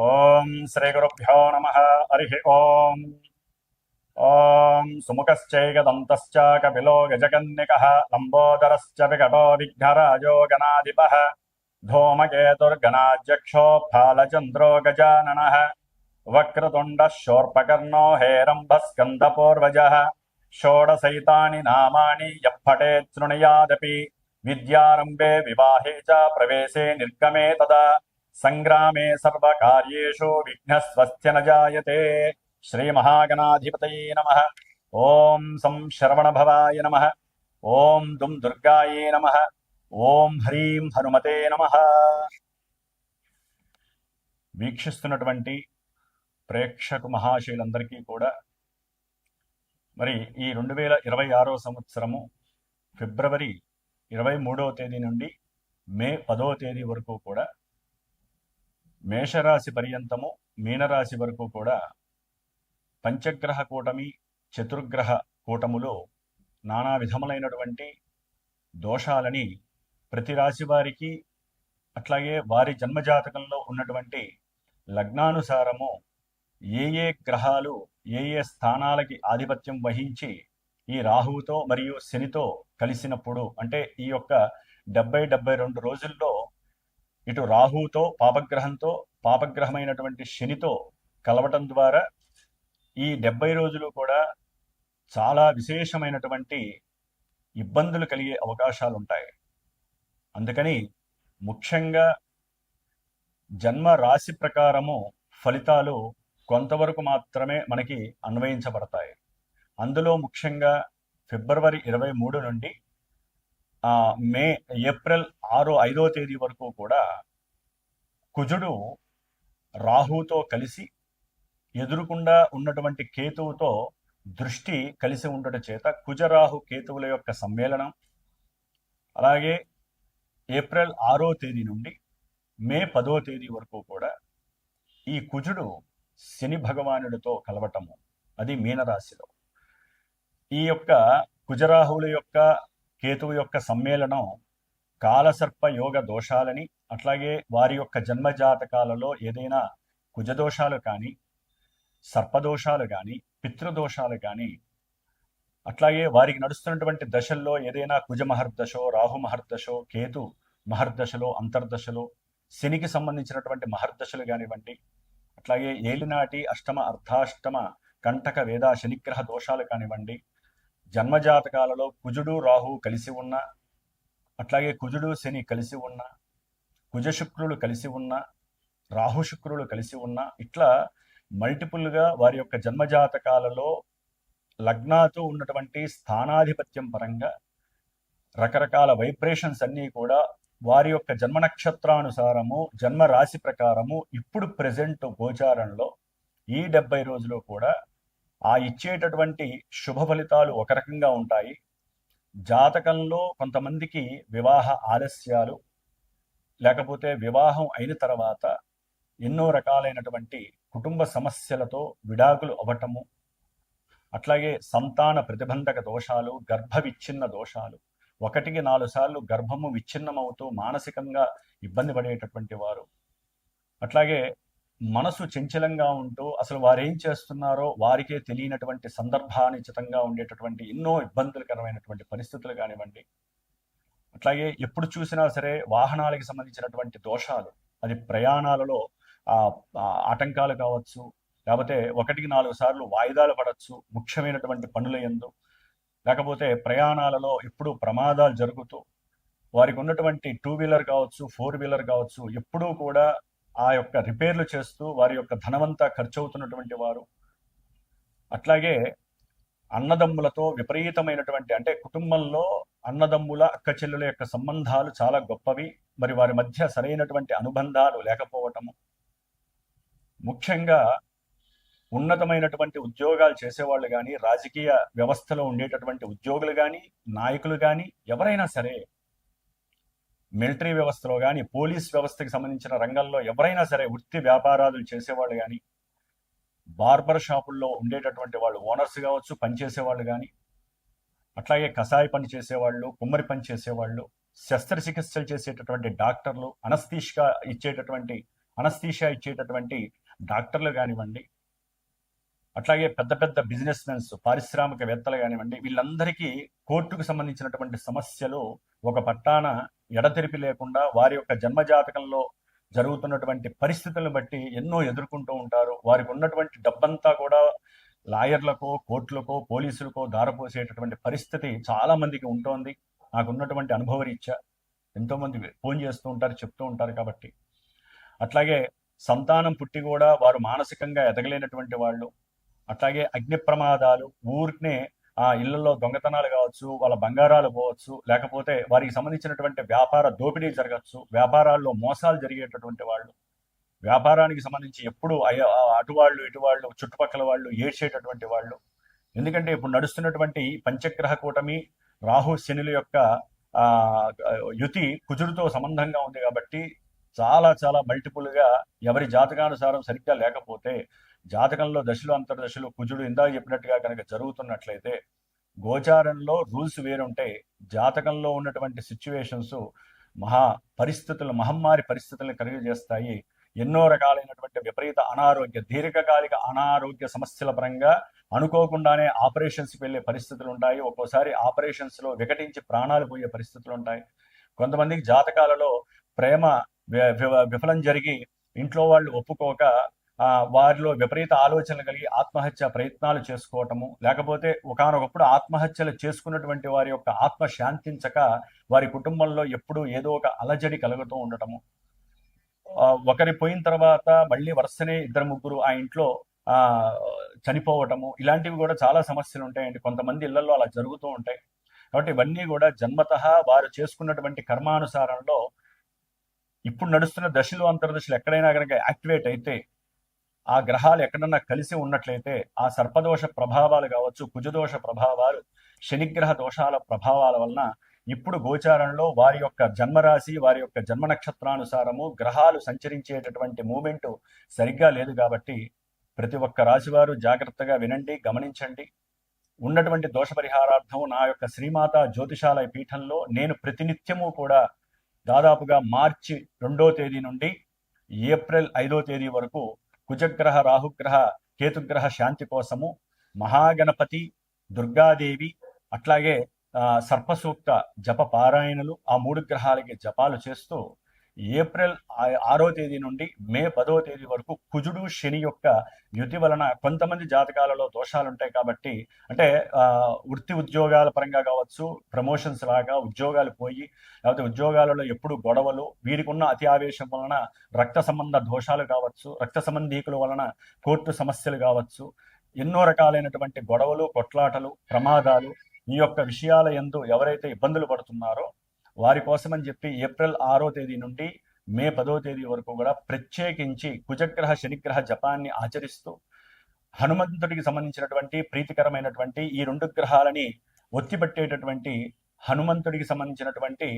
ఓం శ్రీ గురుభ్యో నమః. హరి ఓం. ఓం సుముఖశ్చైకదంతశ్చ కపిలో గజకన్నికః లంబోదరశ్చ వికటో విఘ్నరాజో గణాధిపః ధూమకేతుర్గణాధ్యక్షో ఫాలచంద్రో గజాననః వక్రతుండః శూర్పకర్ణో హేరంబస్కందపూర్వజः షోడశైతాని నామాని యః పఠేత్ శృణుయాదపి విద్యారంభే వివాహే చ ప్రవేశే నిర్గమే తదా సంగ్రామే సర్వకార్యేషు విఘ్నస్వస్య న జాయతే. శ్రీ మహాగణాధిపతయే నమః. ఓం సం శరవణభవాయ నమః. ఓం దుం దుర్గాయే నమః. ఓం హ్రీం హనుమతే నమః. వీక్షిస్తున్నటువంటి ప్రేక్షకు మహాశయులందరికీ కూడా మరి ఈ 2026 సంవత్సరము ఫిబ్రవరి 23వ తేదీ నుండి మే 10వ తేదీ వరకు కూడా మేషరాశి పర్యంతము మీనరాశి వరకు కూడా పంచగ్రహ కూటమి చతుర్గ్రహ కూటములో నానా విధములైనటువంటి దోషాలని ప్రతి రాశి వారికి అట్లాగే వారి జన్మజాతకంలో ఉన్నటువంటి లగ్నానుసారము ఏ ఏ గ్రహాలు ఏ ఏ స్థానాలకి ఆధిపత్యం వహించి ఈ రాహువుతో మరియు శనితో కలిసినప్పుడు అంటే ఈ యొక్క 72 రోజుల్లో ఇటు రాహువుతో పాపగ్రహమైనటువంటి శనితో కలవటం ద్వారా ఈ 70 రోజులు కూడా చాలా విశేషమైనటువంటి ఇబ్బందులు కలిగే అవకాశాలు ఉంటాయి. అందుకని ముఖ్యంగా జన్మ రాశి ప్రకారము ఫలితాలు కొంతవరకు మాత్రమే మనకి అన్వయించబడతాయి. అందులో ముఖ్యంగా ఫిబ్రవరి 23 నుండి ఏప్రిల్ 5వ తేదీ వరకు కూడా కుజుడు రాహుతో కలిసి ఎదురుకుండా ఉన్నటువంటి కేతువుతో దృష్టి కలిసి ఉండటం చేత కుజరాహు కేతువుల యొక్క సమ్మేళనం, అలాగే ఏప్రిల్ 6వ తేదీ నుండి మే 10వ తేదీ వరకు కూడా ఈ కుజుడు శని భగవానుడితో కలవటము, అది మీనరాశిలో. ఈ యొక్క కుజరాహువుల యొక్క కేతువు యొక్క సమ్మేళనం కాలసర్ప యోగ దోషాలని, అట్లాగే వారి యొక్క జన్మజాతకాలలో ఏదైనా కుజదోషాలు కానీ సర్పదోషాలు కానీ పితృదోషాలు కానీ, అట్లాగే వారికి నడుస్తున్నటువంటి దశల్లో ఏదైనా కుజ మహర్దశో రాహు మహర్దశో కేతు మహర్దశలో అంతర్దశలో శనికి సంబంధించినటువంటి మహర్దశలు కానివ్వండి, అట్లాగే ఏలినాటి అష్టమ అర్ధాష్టమ కంటక వేద శనిగ్రహ దోషాలు కానివ్వండి, జన్మజాతకాలలో కుజుడు రాహు కలిసి ఉన్న, అట్లాగే కుజుడు శని కలిసి ఉన్న, కుజ శుక్రులు కలిసి ఉన్న, రాహు శుక్రులు కలిసి ఉన్న, ఇట్లా మల్టిపుల్గా వారి యొక్క జన్మజాతకాలలో లగ్నాతో ఉన్నటువంటి స్థానాధిపత్యం పరంగా రకరకాల వైబ్రేషన్స్ అన్నీ కూడా వారి యొక్క జన్మ నక్షత్రానుసారము జన్మ రాశి ప్రకారము ఇప్పుడు ప్రెజెంట్ గోచారంలో ఈ 70 రోజులు కూడా ఆ ఇచ్చేటటువంటి శుభ ఫలితాలు ఒక రకంగా ఉంటాయి. జాతకంలో కొంతమందికి వివాహ ఆలస్యాలు, లేకపోతే వివాహం అయిన తర్వాత ఎన్నో రకాలైనటువంటి కుటుంబ సమస్యలతో విడాకులు అవ్వటము, అట్లాగే సంతాన ప్రతిబంధక దోషాలు, గర్భ విచ్ఛిన్న దోషాలు, 1-4 సార్లు గర్భము విచ్ఛిన్నమవుతూ మానసికంగా ఇబ్బంది పడేటటువంటి వారు, అట్లాగే మనసు చంచలంగా ఉంటూ అసలు వారేం చేస్తున్నారో వారికే తెలియనటువంటి సందర్భానుచితంగా ఉండేటటువంటి ఎన్నో ఇబ్బందులకరమైనటువంటి పరిస్థితులు కానివ్వండి, అట్లాగే ఎప్పుడు చూసినా సరే వాహనాలకు సంబంధించినటువంటి దోషాలు, అది ప్రయాణాలలో ఆటంకాలు కావచ్చు, లేకపోతే 1-4 సార్లు వాయిదాలు పడవచ్చు ముఖ్యమైనటువంటి పనుల యందు, లేకపోతే ప్రయాణాలలో ఎప్పుడు ప్రమాదాలు జరుగుతూ వారికి ఉన్నటువంటి 2 వీలర్ కావచ్చు 4 వీలర్ కావచ్చు ఎప్పుడూ కూడా ఆ యొక్క రిపేర్లు చేస్తూ వారి యొక్క ధనమంతా ఖర్చు అవుతున్నటువంటి వారు, అట్లాగే అన్నదమ్ములతో విపరీతమైనటువంటి అంటే కుటుంబంలో అన్నదమ్ముల అక్క చెల్లుల యొక్క సంబంధాలు చాలా గొప్పవి, మరి వారి మధ్య సరైనటువంటి అనుబంధాలు లేకపోవటము, ముఖ్యంగా ఉన్నతమైనటువంటి ఉద్యోగాలు చేసేవాళ్ళు కానీ రాజకీయ వ్యవస్థలో ఉండేటటువంటి ఉద్యోగులు కానీ నాయకులు కానీ ఎవరైనా సరే, మిలిటరీ వ్యవస్థలో కానీ పోలీస్ వ్యవస్థకి సంబంధించిన రంగంలో ఎవరైనా సరే వృత్తి వ్యాపారాలు చేసేవాళ్ళు కానీ, బార్బర్ షాపుల్లో ఉండేటటువంటి వాళ్ళు ఓనర్స్ కావచ్చు పనిచేసేవాళ్ళు కానీ, అట్లాగే కషాయి పని చేసేవాళ్ళు, కుమ్మరి పని చేసేవాళ్ళు, శస్త్రచికిత్సలు చేసేటటువంటి డాక్టర్లు, అనస్థీషియా ఇచ్చేటటువంటి అనస్థీషియా ఇచ్చేటటువంటి డాక్టర్లు కానివ్వండి, అట్లాగే పెద్ద పెద్ద బిజినెస్ మెన్స్, పారిశ్రామికవేత్తలు కానివ్వండి, వీళ్ళందరికీ కోర్టుకు సంబంధించినటువంటి సమస్యలు ఒక పట్టాన ఎడతెరిపి లేకుండా వారి యొక్క జన్మజాతకంలో జరుగుతున్నటువంటి పరిస్థితులను బట్టి ఎన్నో ఎదుర్కొంటూ ఉంటారు. వారికి ఉన్నటువంటి డబ్బంతా కూడా లాయర్లకో, కోర్టులకో, పోలీసులకో దారపోసేటటువంటి పరిస్థితి చాలా మందికి ఉంటోంది. నాకున్నటువంటి అనుభవరీత్యా ఎంతోమంది ఫోన్ చేస్తూ ఉంటారు, చెప్తూ ఉంటారు. కాబట్టి అట్లాగే సంతానం పుట్టి కూడా వారు మానసికంగా ఎదగలేనటువంటి వాళ్ళు, అట్లాగే అగ్ని ప్రమాదాలు, ఊరినే ఆ ఇళ్లలో దొంగతనాలు కావచ్చు, వాళ్ళ బంగారాలు పోవచ్చు, లేకపోతే వారికి సంబంధించినటువంటి వ్యాపార దోపిడీ జరగచ్చు, వ్యాపారాల్లో మోసాలు జరిగేటటువంటి వాళ్ళు, వ్యాపారానికి సంబంధించి ఎప్పుడు అటువాళ్ళు ఇటువాళ్ళు చుట్టుపక్కల వాళ్ళు ఏడ్చేటటువంటి వాళ్ళు. ఎందుకంటే ఇప్పుడు నడుస్తున్నటువంటి పంచగ్రహ కూటమి రాహు శనుల యొక్క యుతి కుజుడితో సంబంధంగా ఉంది. కాబట్టి చాలా చాలా మల్టిపుల్గా ఎవరి జాతకానుసారం సరిగ్గా లేకపోతే, జాతకంలో దశలు అంతర్దశలు కుజుడు ఇందాక చెప్పినట్టుగా కనుక జరుగుతున్నట్లయితే, గోచారంలో రూల్స్ వేరుంటాయి. జాతకంలో ఉన్నటువంటి సిచ్యువేషన్స్ మహమ్మారి పరిస్థితులను కలిగజేస్తాయి. ఎన్నో రకాలైనటువంటి విపరీత అనారోగ్య, దీర్ఘకాలిక అనారోగ్య సమస్యల పరంగా అనుకోకుండానే ఆపరేషన్స్కి వెళ్ళే పరిస్థితులు ఉంటాయి. ఒక్కోసారి ఆపరేషన్స్లో వికటించి ప్రాణాలు పోయే పరిస్థితులు ఉంటాయి. కొంతమందికి జాతకాలలో ప్రేమ విఫలం జరిగి ఇంట్లో వాళ్ళు ఒప్పుకోక వారిలో విపరీత ఆలోచనలు కలిగి ఆత్మహత్య ప్రయత్నాలు చేసుకోవటము, లేకపోతే ఒకానొకప్పుడు ఆత్మహత్యలు చేసుకున్నటువంటి వారి యొక్క ఆత్మ శాంతించక వారి కుటుంబంలో ఎప్పుడూ ఏదో ఒక అలజడి కలుగుతూ ఉండటము, ఒకరి పోయిన తర్వాత మళ్ళీ వరుసనే ఇద్దరు ముగ్గురు ఆ ఇంట్లో చనిపోవటము, ఇలాంటివి కూడా చాలా సమస్యలు ఉంటాయండి. కొంతమంది ఇళ్లలో అలా జరుగుతూ ఉంటాయి. కాబట్టి ఇవన్నీ కూడా జన్మతః వారు చేసుకున్నటువంటి కర్మానుసారంలో ఇప్పుడు నడుస్తున్న దశలు అంతర్దశలు ఎక్కడైనా కనుక యాక్టివేట్ అయితే, ఆ గ్రహాలు ఎక్కడన్నా కలిసి ఉన్నట్లయితే, ఆ సర్పదోష ప్రభావాలు కావచ్చు, కుజదోష ప్రభావాలు, శనిగ్రహ దోషాల ప్రభావాల వలన ఇప్పుడు గోచారంలో వారి యొక్క జన్మరాశి, వారి యొక్క జన్మ నక్షత్రానుసారము గ్రహాలు సంచరించేటటువంటి మూమెంట్ సరిగ్గా లేదు. కాబట్టి ప్రతి ఒక్క రాశివారు జాగ్రత్తగా వినండి, గమనించండి. ఉన్నటువంటి దోష పరిహారార్థం నా యొక్క శ్రీమాత జ్యోతిషాలయ పీఠంలో నేను ప్రతినిత్యము కూడా దాదాపుగా మార్చి 2వ తేదీ నుండి ఏప్రిల్ 5వ తేదీ వరకు కుజగ్రహ, రాహుగ్రహ, కేతుగ్రహ శాంతి కోసము మహాగణపతి, దుర్గాదేవి, అట్లాగే సర్పసూక్త జప పారాయణలు, ఆ 3 గ్రహాలకి జపాలు చేస్తూ ఏప్రిల్ 6వ తేదీ నుండి మే 10వ తేదీ వరకు కుజుడు శని యొక్క యుతి వలన కొంతమంది జాతకాలలో దోషాలు ఉంటాయి. కాబట్టి అంటే వృత్తి ఉద్యోగాల పరంగా కావచ్చు, ప్రమోషన్స్ లాగా ఉద్యోగాలు పోయి, లేకపోతే ఉద్యోగాలలో ఎప్పుడు గొడవలు, వీరికి ఉన్న అతి ఆవేశం వలన రక్త సంబంధ దోషాలు కావచ్చు, రక్త సంబంధీకుల వలన కోర్టు సమస్యలు కావచ్చు, ఎన్నో రకాలైనటువంటి గొడవలు, కొట్లాటలు, ప్రమాదాలు, ఈ యొక్క విషయాల యందు ఎవరైతే ఇబ్బందులు పడుతున్నారో వారి కోసమని చెప్పి ఏప్రిల్ 6వ తేదీ నుండి మే 10వ తేదీ వరకు కూడా ప్రత్యేకించి కుజగ్రహ శనిగ్రహ జపాన్ని ఆచరిస్తూ హనుమంతుడికి సంబంధించినటువంటి ప్రీతికరమైనటువంటి ఈ 2 గ్రహాలని ఒత్తిపట్టేటటువంటి హనుమంతుడికి సంబంధించినటువంటి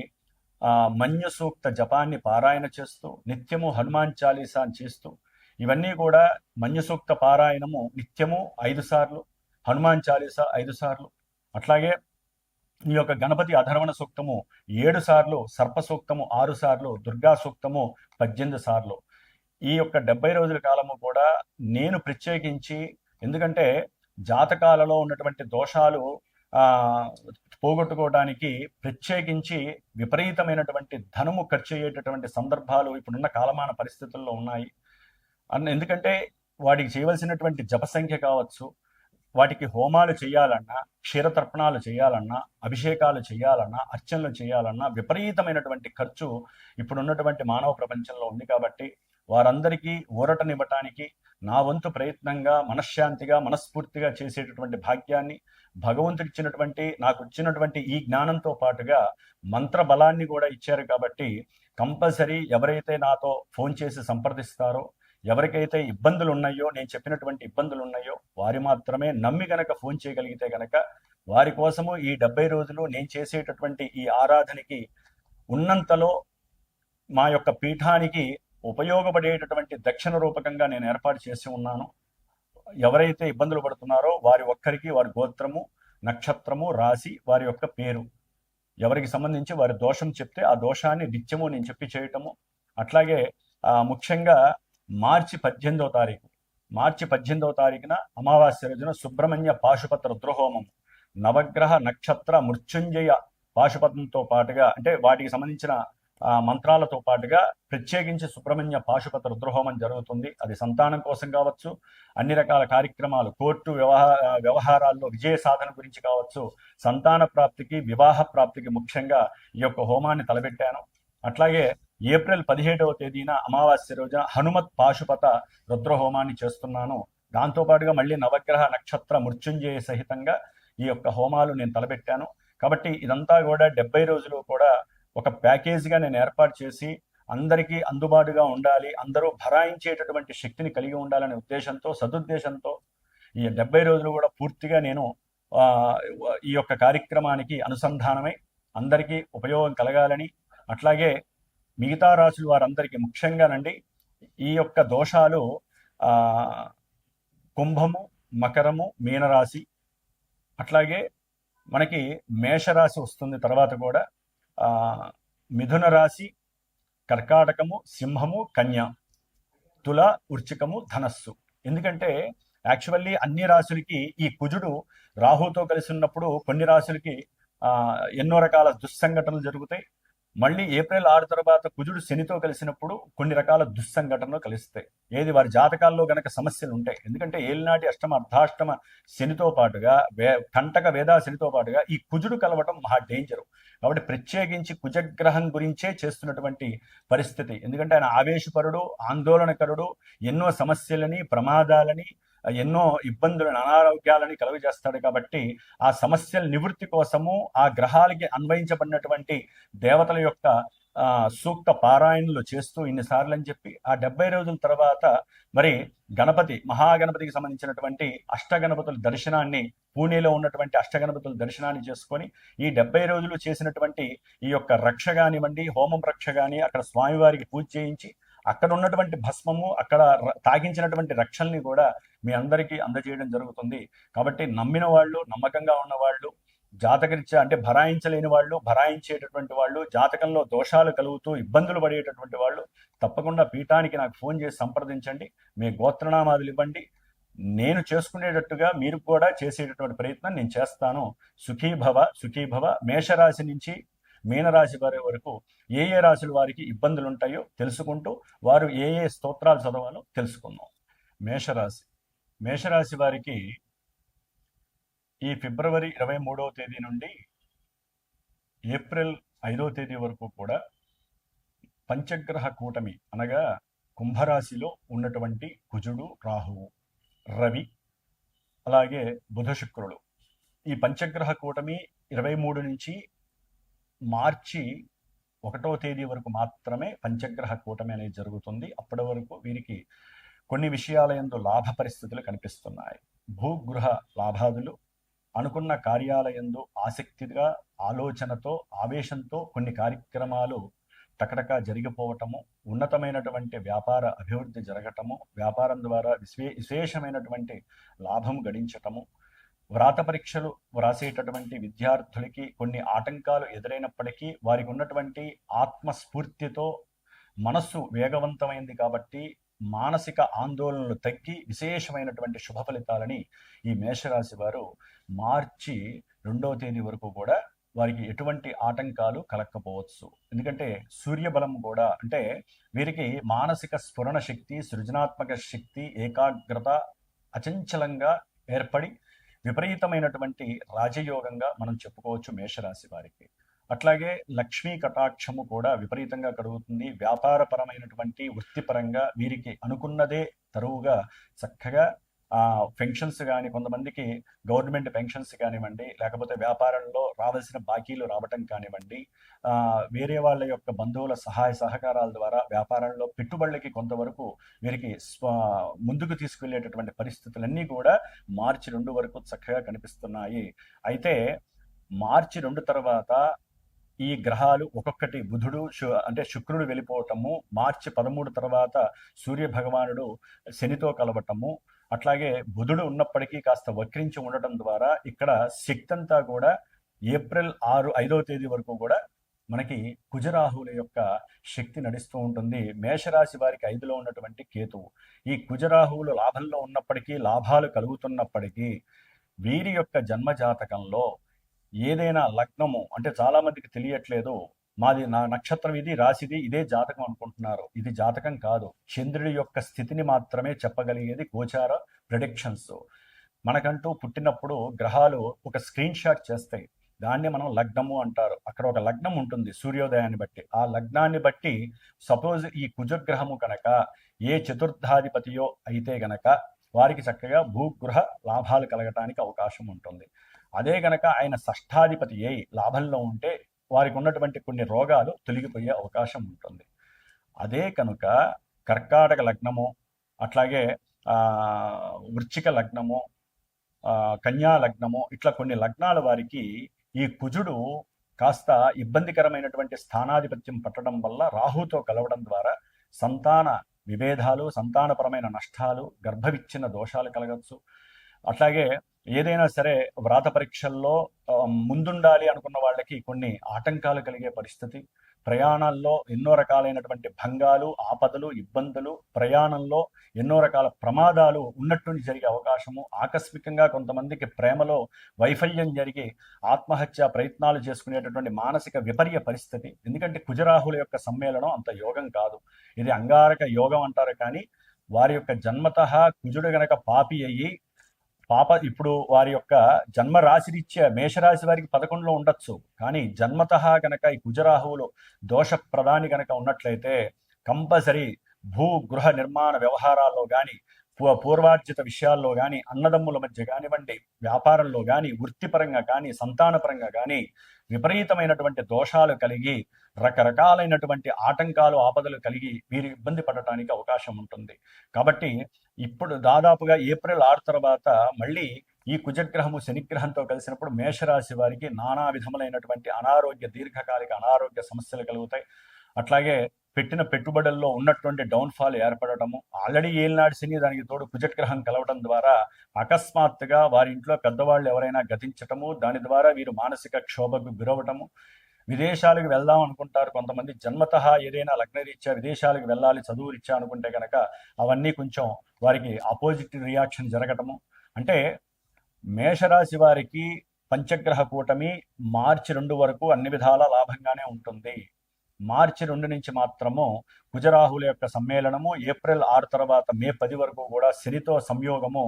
మన్య సూక్త జపాన్ని పారాయణ చేస్తూ నిత్యము హనుమాన్ చాలీసా చేస్తూ, ఇవన్నీ కూడా మన్య సూక్త పారాయణము నిత్యము 5 సార్లు, హనుమాన్ చాలీసా 5 సార్లు, అట్లాగే ఈ యొక్క గణపతి అధర్వణ సూక్తము 7 సార్లు, సర్ప సూక్తము 6 సార్లు, దుర్గా సూక్తము 18 సార్లు. ఈ యొక్క 70 రోజుల కాలము కూడా నేను ప్రత్యేకించి, ఎందుకంటే జాతకాలలో ఉన్నటువంటి దోషాలు పోగొట్టుకోవడానికి ప్రత్యేకించి విపరీతమైనటువంటి ధనము ఖర్చు అయ్యేటటువంటి సందర్భాలు ఇప్పుడున్న కాలమాన పరిస్థితుల్లో ఉన్నాయి. ఎందుకంటే వాటికి చేయవలసినటువంటి జప సంఖ్య కావచ్చు, వాటికి హోమాలు చేయాలన్నా, క్షీరతర్పణాలు చేయాలన్నా, అభిషేకాలు చేయాలన్నా, అర్చనలు చేయాలన్నా విపరీతమైనటువంటి ఖర్చు ఇప్పుడున్నటువంటి మానవ ప్రపంచంలో ఉంది. కాబట్టి వారందరికీ ఊరటనివ్వటానికి నా వంతు ప్రయత్నంగా మనశ్శాంతిగా మనస్ఫూర్తిగా చేసేటటువంటి భాగ్యాన్ని భగవంతుడిచ్చినటువంటి, నాకు ఇచ్చినటువంటి ఈ జ్ఞానంతో పాటుగా మంత్ర బలాన్ని కూడా ఇచ్చారు. కాబట్టి కంపల్సరీ ఎవరైతే నాతో ఫోన్ చేసి సంప్రదిస్తారో, ఎవరికైతే ఇబ్బందులు ఉన్నాయో, నేను చెప్పినటువంటి ఇబ్బందులు ఉన్నాయో వారి మాత్రమే నమ్మి గనక ఫోన్ చేయగలిగితే గనక వారి కోసము ఈ 70 రోజులు నేను చేసేటటువంటి ఈ ఆరాధనకి ఉన్నంతలో మా యొక్క పీఠానికి ఉపయోగపడేటటువంటి దక్షిణ రూపకంగా నేను ఏర్పాటు చేసి ఉన్నాను. ఎవరైతే ఇబ్బందులు పడుతున్నారో వారి ఒక్కరికి వారి గోత్రము, నక్షత్రము, రాశి, వారి యొక్క పేరు, ఎవరికి సంబంధించి వారి దోషం చెప్తే ఆ దోషాన్ని నిత్యము నేను చెప్పి చేయటము, అట్లాగే ముఖ్యంగా మార్చి 18వ తారీఖున అమావాస్య రోజున సుబ్రహ్మణ్య పాశుపత రుద్రహోమం, నవగ్రహ నక్షత్ర మృత్యుంజయ పాశుపతంతో పాటుగా, అంటే వాటికి సంబంధించిన మంత్రాలతో పాటుగా ప్రత్యేకించి సుబ్రహ్మణ్య పాశుపత రుద్రహోమం జరుగుతుంది. అది సంతానం కోసం కావచ్చు, అన్ని రకాల కార్యక్రమాలు, కోర్టు వ్యవహారాల్లో విజయ సాధన గురించి కావచ్చు, సంతాన ప్రాప్తికి, వివాహ ప్రాప్తికి ముఖ్యంగా ఈ యొక్క హోమాన్ని తలపెట్టాను. అట్లాగే ఏప్రిల్ 17వ తేదీన అమావాస్య రోజున హనుమత్ పాశుపత రుద్రహోమాన్ని చేస్తున్నాను. దాంతోపాటుగా మళ్ళీ నవగ్రహ నక్షత్ర మృత్యుంజయ సహితంగా ఈ యొక్క హోమాలు నేను తలపెట్టాను. కాబట్టి ఇదంతా కూడా 70 రోజులు కూడా ఒక ప్యాకేజీగా నేను ఏర్పాటు చేసి అందరికీ అందుబాటుగా ఉండాలి, అందరూ భరాయించేటటువంటి శక్తిని కలిగి ఉండాలనే ఉద్దేశంతో, సదుద్దేశంతో ఈ 70 రోజులు కూడా పూర్తిగా నేను ఈ యొక్క కార్యక్రమానికి అనుసంధానమై అందరికీ ఉపయోగం కలగాలని, అట్లాగే మిగతా రాశులు వారందరికీ ముఖ్యంగానండి ఈ యొక్క దోషాలు కుంభము, మకరము, మీనరాశి, అట్లాగే మనకి మేషరాశి వస్తుంది. తర్వాత కూడా మిథున రాశి, కర్కాటకము, సింహము, కన్య, తుల, వృశ్చికము, ధనస్సు. ఎందుకంటే యాక్చువల్లీ అన్ని రాశులకి ఈ కుజుడు రాహుతో కలిసి ఉన్నప్పుడు కొన్ని రాశులకి ఎన్నో రకాల దుస్సంఘటనలు జరుగుతాయి. మళ్ళీ ఏప్రిల్ 6 తర్వాత కుజుడు శనితో కలిసినప్పుడు కొన్ని రకాల దుస్సంఘటనలు కలుస్తాయి. ఏది వారి జాతకాల్లో గనక సమస్యలు ఉంటాయి. ఎందుకంటే ఏలినాటి అష్టమ అర్ధాష్టమ శనితో పాటుగా కంటక వేదా శనితో పాటుగా ఈ కుజుడు కలవటం మహా డేంజరు. కాబట్టి ప్రత్యేకించి కుజగ్రహం గురించే చేస్తున్నటువంటి పరిస్థితి. ఎందుకంటే ఆయన ఆవేశపరుడు, ఆందోళనకరుడు, ఎన్నో సమస్యలని, ప్రమాదాలని, ఎన్నో ఇబ్బందులను, అనారోగ్యాలని కలుగజేస్తాడు. కాబట్టి ఆ సమస్యల నివృత్తి కోసము ఆ గ్రహాలకి అన్వయించబడినటువంటి దేవతల యొక్క సూక్త పారాయణలు చేస్తూ ఇన్నిసార్లు అని చెప్పి ఆ 70 రోజుల తర్వాత మరి గణపతి, మహాగణపతికి సంబంధించినటువంటి అష్టగణపతుల దర్శనాన్ని, పూణేలో ఉన్నటువంటి అష్టగణపతుల దర్శనాన్ని చేసుకొని ఈ 70 రోజులు చేసినటువంటి ఈ యొక్క రక్ష కానివ్వండి, హోమం రక్ష కానీ అక్కడ స్వామివారికి పూజ చేయించి అక్కడ ఉన్నటువంటి భస్మము, అక్కడ తాగించినటువంటి రక్షల్ని కూడా మీ అందరికీ అందజేయడం జరుగుతుంది. కాబట్టి నమ్మిన వాళ్ళు, నమ్మకంగా ఉన్నవాళ్ళు, జాతకరీత్యా అంటే భరాయించలేని వాళ్ళు, భరాయించేటటువంటి వాళ్ళు, జాతకంలో దోషాలు కలుగుతూ ఇబ్బందులు పడేటటువంటి వాళ్ళు తప్పకుండా పీఠానికి నాకు ఫోన్ చేసి సంప్రదించండి. మీ గోత్రనామాదులు ఇవ్వండి. నేను చేసుకునేటట్టుగా మీరు కూడా చేసేటటువంటి ప్రయత్నం నేను చేస్తాను. సుఖీభవ సుఖీభవ. మేషరాశి నుంచి మీనరాశి వారి వరకు ఏ ఏ రాశుల వారికి ఇబ్బందులు ఉంటాయో తెలుసుకుంటూ వారు ఏ ఏ స్తోత్రాలు చదవాలో తెలుసుకుందాం. మేషరాశి వారికి ఈ ఫిబ్రవరి 23వ తేదీ నుండి ఏప్రిల్ 5వ తేదీ వరకు కూడా పంచగ్రహ కూటమి, అనగా కుంభరాశిలో ఉన్నటువంటి కుజుడు, రాహువు, రవి, అలాగే బుధ, శుక్రుడు, ఈ పంచగ్రహ కూటమి 23 నుంచి మార్చి 1వ తేదీ వరకు మాత్రమే పంచగ్రహ కూటమి అనేది జరుగుతుంది. అప్పటి వరకు వీరికి కొన్ని విషయాల యందు లాభ పరిస్థితులు కనిపిస్తున్నాయి. భూగృహ లాభాదులు, అనుకున్న కార్యాలయందు ఆసక్తిగా, ఆలోచనతో, ఆవేశంతో కొన్ని కార్యక్రమాలు టకటకా జరిగిపోవటము, ఉన్నతమైనటువంటి వ్యాపార అభివృద్ధి జరగటము, వ్యాపారం ద్వారా విశేషమైనటువంటి లాభం గడించటము, వ్రాత పరీక్షలు వ్రాసేటటువంటి విద్యార్థులకి కొన్ని ఆటంకాలు ఎదురైనప్పటికీ వారికి ఉన్నటువంటి ఆత్మస్ఫూర్తితో మనస్సు వేగవంతమైంది కాబట్టి మానసిక ఆందోళనలు తగ్గి విశేషమైనటువంటి శుభ ఫలితాలని ఈ మేషరాశి వారు మార్చి 2వ తేదీ వరకు కూడా వారికి ఎటువంటి ఆటంకాలు కలగకపోవచ్చు. ఎందుకంటే సూర్యబలం కూడా, అంటే వీరికి మానసిక స్ఫురణ శక్తి, సృజనాత్మక శక్తి, ఏకాగ్రత అచంచలంగా ఏర్పడి విపరీతమైన రాజయోగంగా మనం చెప్పుకోవచ్చు మేషరాశి వారికి. అట్లాగే లక్ష్మీ కటాక్షము కూడా విపరీతంగా కలుగుతుంది. వ్యాపారపరమైనటువంటి, వృత్తిపరంగా వీరికి అనుకున్నదే తరువుగా చక్కగా పెన్షన్స్ కానీ, కొంతమందికి గవర్నమెంట్ పెన్షన్స్ కానివ్వండి, లేకపోతే వ్యాపారంలో రావాల్సిన బాకీలు రావటం కానివ్వండి, వేరే వాళ్ళ యొక్క బంధువుల సహాయ సహకారాల ద్వారా వ్యాపారంలో పెట్టుబడులకి కొంతవరకు వీరికి ముందుకు తీసుకెళ్లేటటువంటి పరిస్థితులన్నీ కూడా మార్చి 2 వరకు చక్కగా కనిపిస్తున్నాయి. అయితే మార్చి 2 తర్వాత ఈ గ్రహాలు ఒక్కొక్కటి, బుధుడు అంటే శుక్రుడు వెళ్ళిపోవటము, మార్చి 13 తర్వాత సూర్య భగవానుడు శనితో కలవటము, అట్లాగే బుధుడు ఉన్నప్పటికీ కాస్త వక్రించి ఉండటం ద్వారా ఇక్కడ శక్తి అంతా కూడా ఏప్రిల్ 5వ తేదీ వరకు కూడా మనకి కుజరాహువుల యొక్క శక్తి నడుస్తూ ఉంటుంది. మేషరాశి వారికి 5లో ఉన్నటువంటి కేతువు. ఈ కుజరాహువులు లాభంలో ఉన్నప్పటికీ, లాభాలు కలుగుతున్నప్పటికీ, వీరి యొక్క జన్మ జాతకంలో ఏదైనా లగ్నము అంటే చాలా మందికి తెలియట్లేదు, మాది నా నక్షత్రం ఇది, రాశిది, ఇదే జాతకం అనుకుంటున్నారు. ఇది జాతకం కాదు. చంద్రుడి యొక్క స్థితిని మాత్రమే చెప్పగలిగేది గోచార ప్రిడిక్షన్స్. మనకంటూ పుట్టినప్పుడు గ్రహాలు ఒక స్క్రీన్ షాట్ చేస్తాయి. దాన్ని మనం లగ్నము అంటారు. అక్కడ ఒక లగ్నం ఉంటుంది సూర్యోదయాన్ని బట్టి. ఆ లగ్నాన్ని బట్టి సపోజ్ ఈ కుజగ్రహము కనుక ఏ చతుర్థాధిపతియో అయితే గనక వారికి చక్కగా భూగృహ లాభాలు కలగటానికి అవకాశం ఉంటుంది. అదే గనక ఆయన షష్ఠాధిపతి అయి లాభంలో ఉంటే వారికి ఉన్నటువంటి కొన్ని రోగాలు తొలగిపోయే అవకాశం ఉంటుంది. అదే కనుక కర్కాటక లగ్నము, అట్లాగే వృశ్చిక లగ్నము, కన్యా లగ్నము, ఇట్లా కొన్ని లగ్నాల వారికి ఈ కుజుడు కాస్త ఇబ్బందికరమైనటువంటి స్థానాధిపత్యం పట్టడం వల్ల రాహుతో కలవడం ద్వారా సంతాన విభేదాలు, సంతానపరమైన నష్టాలు, గర్భవిచ్ఛిన్న దోషాలు కలగచ్చు. అట్లాగే ఏదైనా సరే వ్రాత పరీక్షల్లో ముందుండాలి అనుకున్న వాళ్ళకి కొన్ని ఆటంకాలు కలిగే పరిస్థితి, ప్రయాణాల్లో ఎన్నో రకాలైనటువంటి భంగాలు, ఆపదలు, ఇబ్బందులు, ప్రయాణంలో ఎన్నో రకాల ప్రమాదాలు ఉన్నట్టుండి జరిగే అవకాశము, ఆకస్మికంగా కొంతమందికి ప్రేమలో వైఫల్యం జరిగి ఆత్మహత్య ప్రయత్నాలు చేసుకునేటటువంటి మానసిక విపర్య పరిస్థితి. ఎందుకంటే కుజరాహుల యొక్క సమ్మేళనం అంత యోగం కాదు, ఇది అంగారక యోగం అంటారు. కానీ వారి యొక్క జన్మతః కుజుడు గనక పాపి అయ్యి ఇప్పుడు వారి యొక్క జన్మ రాశిరీత్యా మేషరాశి వారికి 11లో ఉండొచ్చు. కానీ జన్మతః గనక ఈ కుజరాహువులు దోష ప్రధాని గనక ఉన్నట్లయితే కంపల్సరీ భూ గృహ నిర్మాణ వ్యవహారాల్లో కానీ, పూర్వార్జిత విషయాల్లో కానీ, అన్నదమ్ముల మధ్య కానివ్వండి, వ్యాపారంలో కానీ, వృత్తిపరంగా కానీ, సంతానపరంగా కానీ విపరీతమైనటువంటి దోషాలు కలిగి రకరకాలైనటువంటి ఆటంకాలు, ఆపదలు కలిగి వీరు ఇబ్బంది పడటానికి అవకాశం ఉంటుంది. కాబట్టి ఇప్పుడు దాదాపుగా ఏప్రిల్ 6 తర్వాత మళ్ళీ ఈ కుజగ్రహము శనిగ్రహంతో కలిసినప్పుడు మేషరాశి వారికి నానా విధములైనటువంటి అనారోగ్య, దీర్ఘకాలిక అనారోగ్య సమస్యలు కలుగుతాయి. అట్లాగే పెట్టిన పెట్టుబడుల్లో ఉన్నటువంటి డౌన్ఫాల్ ఏర్పడటము, ఆల్రెడీ ఏలినాడు శని దానికి తోడు కుజగ్రహం కలవడం ద్వారా అకస్మాత్తుగా వారి ఇంట్లో పెద్దవాళ్ళు ఎవరైనా గతించటము, దాని ద్వారా వీరు మానసిక క్షోభకు గురవటము, విదేశాలకు వెళ్దాం అనుకుంటారు కొంతమంది, జన్మతః ఏదైనా లగ్నరీత్యా విదేశాలకు వెళ్ళాలి చదువు రీత్యా అనుకుంటే కనుక అవన్నీ కొంచెం వారికి ఆపోజిట్ రియాక్షన్ జరగటము. అంటే మేషరాశి వారికి పంచగ్రహ కూటమి మార్చి 2 వరకు అన్ని విధాల లాభంగానే ఉంటుంది. మార్చి 2 నుంచి మాత్రము కుజరాహుల యొక్క సమ్మేళనము, ఏప్రిల్ 6 తర్వాత మే 10 వరకు కూడా శనితో సంయోగము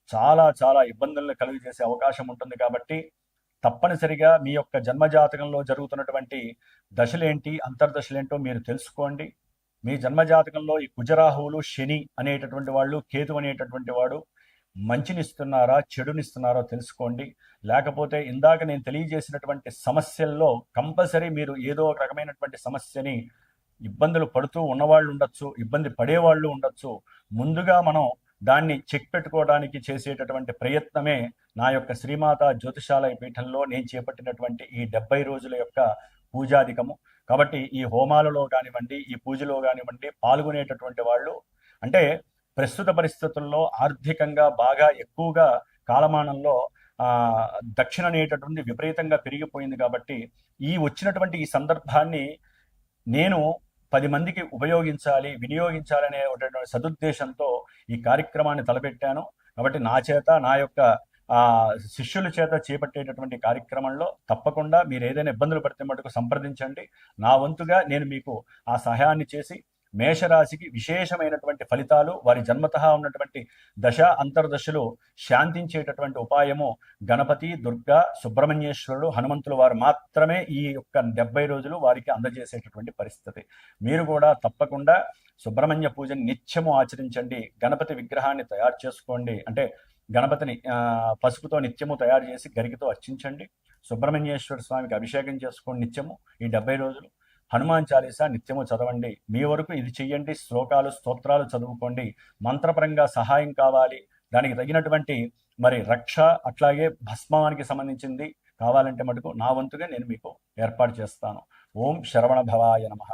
చాలా చాలా ఇబ్బందులను కలుగజేసే అవకాశం ఉంటుంది. కాబట్టి తప్పనిసరిగా మీ యొక్క జన్మజాతకంలో జరుగుతున్నటువంటి దశలేంటి, అంతర్దశలేంటో మీరు తెలుసుకోండి. మీ జన్మజాతకంలో ఈ కుజరాహువులు, శని అనేటటువంటి వాళ్ళు, కేతు అనేటటువంటి వాడు మంచినిస్తున్నారా, చెడునిస్తున్నారో తెలుసుకోండి. లేకపోతే ఇందాక నేను తెలియజేసినటువంటి సమస్యల్లో కంపల్సరీ మీరు ఏదో ఒక రకమైనటువంటి సమస్యని ఇబ్బందులు పడుతూ ఉన్నవాళ్ళు ఉండొచ్చు, ఇబ్బంది పడేవాళ్ళు ఉండొచ్చు. ముందుగా మనం దాన్ని చెక్ పెట్టుకోవడానికి చేసేటటువంటి ప్రయత్నమే నా యొక్క శ్రీమాత జ్యోతిషాలయ పీఠంలో నేను చేపట్టినటువంటి ఈ 70 రోజుల యొక్క పూజాధికము. కాబట్టి ఈ హోమాలలో కానివ్వండి, ఈ పూజలో కానివ్వండి పాల్గొనేటటువంటి వాళ్ళు, అంటే ప్రస్తుత పరిస్థితుల్లో ఆర్థికంగా బాగా ఎక్కువగా కాలమానంలో దక్షిణ అనేటటువంటి విపరీతంగా పెరిగిపోయింది. కాబట్టి వచ్చినటువంటి ఈ సందర్భాన్ని నేను 10 మందికి ఉపయోగించాలి, వినియోగించాలనే సదుద్దేశంతో ఈ కార్యక్రమాన్ని తలపెట్టాను. కాబట్టి నా చేత, నా యొక్క శిష్యుల చేత చేపట్టేటటువంటి కార్యక్రమంలో తప్పకుండా మీరు ఏదైనా ఇబ్బందులు పడితే మటుకు సంప్రదించండి. నా వంతుగా నేను మీకు ఆ సహాయాన్ని చేసి మేషరాశికి విశేషమైనటువంటి ఫలితాలు, వారి జన్మతః ఉన్నటువంటి దశ అంతర్దశలు శాంతించేటటువంటి ఉపాయము గణపతి, దుర్గా, సుబ్రహ్మణ్యేశ్వరుడు, హనుమంతుల వారు మాత్రమే ఈ యొక్క 70 రోజులు వారికి అందజేసేటటువంటి పరిస్థితి. మీరు కూడా తప్పకుండా సుబ్రహ్మణ్య పూజని నిత్యము ఆచరించండి. గణపతి విగ్రహాన్ని తయారు చేసుకోండి, అంటే గణపతిని పసుపుతో నిత్యము తయారు చేసి గరికతో అర్చించండి. సుబ్రహ్మణ్యేశ్వర స్వామికి అభిషేకం చేసుకోండి నిత్యము ఈ 70 రోజులు. హనుమాన్ చాలీసా నిత్యము చదవండి. మీ వరకు ఇది చెయ్యండి. శ్లోకాలు, స్తోత్రాలు చదువుకోండి. మంత్రపరంగా సహాయం కావాలి, దానికి తగినటువంటి మరి రక్ష, అట్లాగే భస్మానికి సంబంధించింది కావాలంటే మటుకు నా వంతుగా నేను మీకు ఏర్పాటు చేస్తాను. ఓం శరవణ భవాయ నమః.